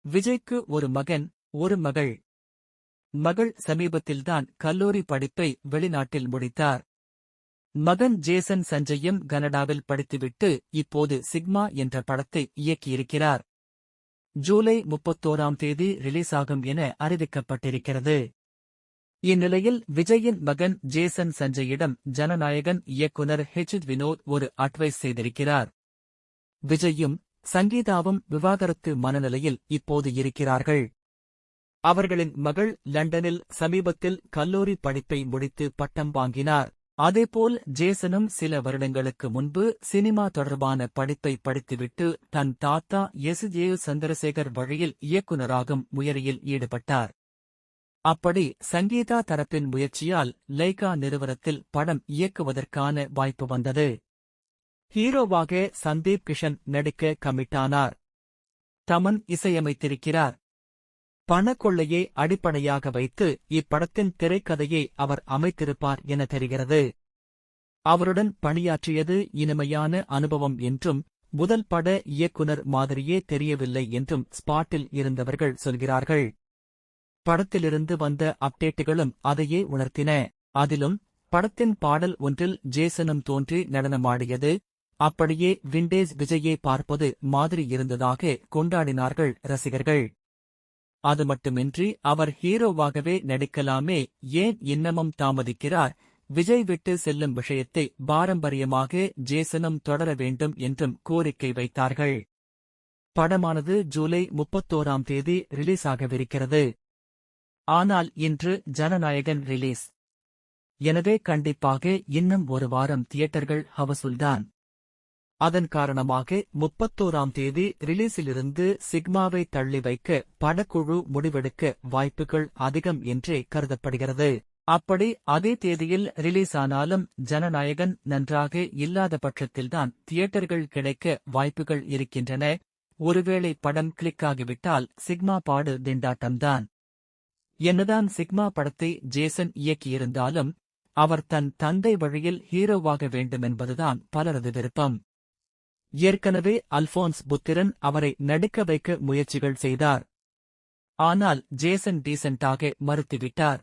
விஜய்க்கு ஒரு மகன், ஒரு மகள். மகள் சமீபத்தில்தான் கல்லூரி படிப்பை வெளிநாட்டில் முடித்தார். மகன் ஜேசன் சஞ்சயும் கனடாவில் படித்துவிட்டு இப்போது சிக்மா என்ற படத்தை இயக்கியிருக்கிறார். ஜூலை 31ஆம் தேதி ரிலீஸ் ஆகும் என அறிவிக்கப்பட்டிருக்கிறது. இந்நிலையில் விஜயின் மகன் ஜேசன் சஞ்சயிடம் ஜனநாயகன் இயக்குனர் வினோத் ஒரு அட்வைஸ் செய்திருக்கிறார். விஜயும் சங்கீதாவும் விவாகரத்து மனநிலையில் இப்போது இருக்கிறார்கள். அவர்களின் மகள் லண்டனில் சமீபத்தில் கல்லூரி படிப்பை முடித்து பட்டம் வாங்கினார். அதேபோல் ஜேசனும் சில வருடங்களுக்கு முன்பு சினிமா தொடர்பான படிப்பை படித்துவிட்டு தன் தாத்தா எஸ்.ஜே. சந்திரசேகர் வழியில் இயக்குநராகும் முயற்சியில் ஈடுபட்டார். அப்படி சங்கீதா தரப்பின் முயற்சியால் லைகா நிறுவனத்தில் படம் இயக்குவதற்கான வாய்ப்பு வந்தது. ஹீரோவாக சந்தீப் கிஷன் நடிக்க கமிட்டானார். தமன் இசையமைத்திருக்கிறார். பணக்கொள்ளையை அடிப்படையாக வைத்து இப்படத்தின் திரைக்கதையை அவர் அமைத்திருப்பார் என தெரிகிறது. அவருடன் பணியாற்றியது இனிமையான அனுபவம் என்றும் முதல் பட இயக்குனர் மாதிரியே தெரியவில்லை என்றும் ஸ்பாட்டில் இருந்தவர்கள் சொல்கிறார்கள். படத்திலிருந்து வந்த அப்டேட்டுகளும் அதையே உணர்த்தின. அதிலும் படத்தின் பாடல் ஒன்றில் ஜேசனும் தோன்றி நடனமாடியது அப்படியே விண்டேஜ் விஜயை பார்ப்பது மாதிரி இருந்ததாக கொண்டாடினார்கள் ரசிகர்கள். அது மட்டுமின்றி அவர் ஹீரோவாகவே நடிக்கலாமே, ஏன் இன்னமும் தாமதிக்கிறார், விஜய் விட்டு செல்லும் விஷயத்தை பாரம்பரியமாக ஜேசனும் தொடர வேண்டும் என்றும் கோரிக்கை வைத்தார்கள். படமானது ஜூலை 31ஆம் தேதி ரிலீஸ் ஆகவிருக்கிறது. ஆனால் இன்று ஜனநாயகன் ரிலீஸ். எனவே கண்டிப்பாக இன்னும் ஒரு வாரம் தியேட்டர்கள் ஹவசுல்தான். அதன் காரணமாக 31ஆம் தேதி ரிலீஸிலிருந்து சிக்மாவை தள்ளி வைக்க படக்குழு முடிவெடுக்க வாய்ப்புகள் அதிகம் என்றே கருதப்படுகிறது. அப்படி அதே தேதியில் ரிலீஸ் ஆனாலும் ஜனநாயகன் நன்றாக இல்லாத பட்சத்தில்தான் தியேட்டர்கள் கிடைக்க வாய்ப்புகள் இருக்கின்றன. ஒருவேளை படம் கிளிக் ஆகிவிட்டால் சிக்மா பாடு திண்டாட்டம்தான். என்னதான் சிக்மா படத்தை ஜேசன் இயக்கியிருந்தாலும் அவர் தன் தந்தை வழியில் ஹீரோவாக வேண்டுமென்பதுதான் பலரது விருப்பம். ஏற்கனவே அல்போன்ஸ் புத்திரன் அவரை நடிக்க வைக்க முயற்சிகள் செய்தார். ஆனால் ஜேசன் டீசென்டாக மறுத்துவிட்டார்.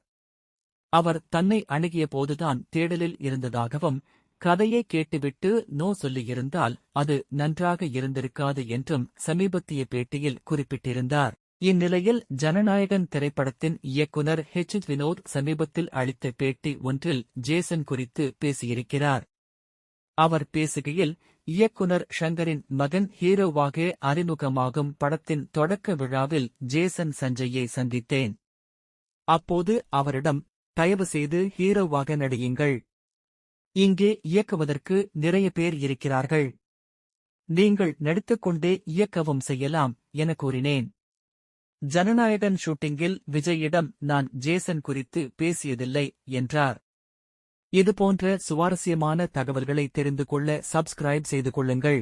அவர் தன்னை அணுகிய போதுதான் தேடலில் இருந்ததாகவும் கதையை கேட்டுவிட்டு நோ சொல்லியிருந்தால் அது நன்றாக இருந்திருக்காது என்றும் சமீபத்திய பேட்டியில் குறிப்பிட்டிருந்தார். இந்நிலையில் ஜனநாயகன் திரைப்படத்தின் இயக்குனர் வினோத் சமீபத்தில் அளித்த பேட்டி ஒன்றில் ஜேசன் குறித்து பேசியிருக்கிறார். அவர் பேசுகையில், இயக்குனர் ஷங்கரின் மகன் ஹீரோவாக அறிமுகமாகும் படத்தின் தொடக்க விழாவில் ஜேசன் சஞ்சயை சந்தித்தேன். அப்போது அவரிடம், தயவு செய்து ஹீரோவாக நடியுங்கள். இங்கே இயக்குவதற்கு நிறைய பேர் இருக்கிறார்கள். நீங்கள் நடித்துக்கொண்டே இயக்கவும் செய்யலாம் என கூறினேன். ஜனநாயகன் ஷூட்டிங்கில் விஜயிடம் நான் ஜேசன் குறித்து பேசியதில்லை என்றார். இதுபோன்ற சுவாரஸ்யமான தகவல்களை தெரிந்து கொள்ள சப்ஸ்கிரைப் செய்து கொள்ளுங்கள்.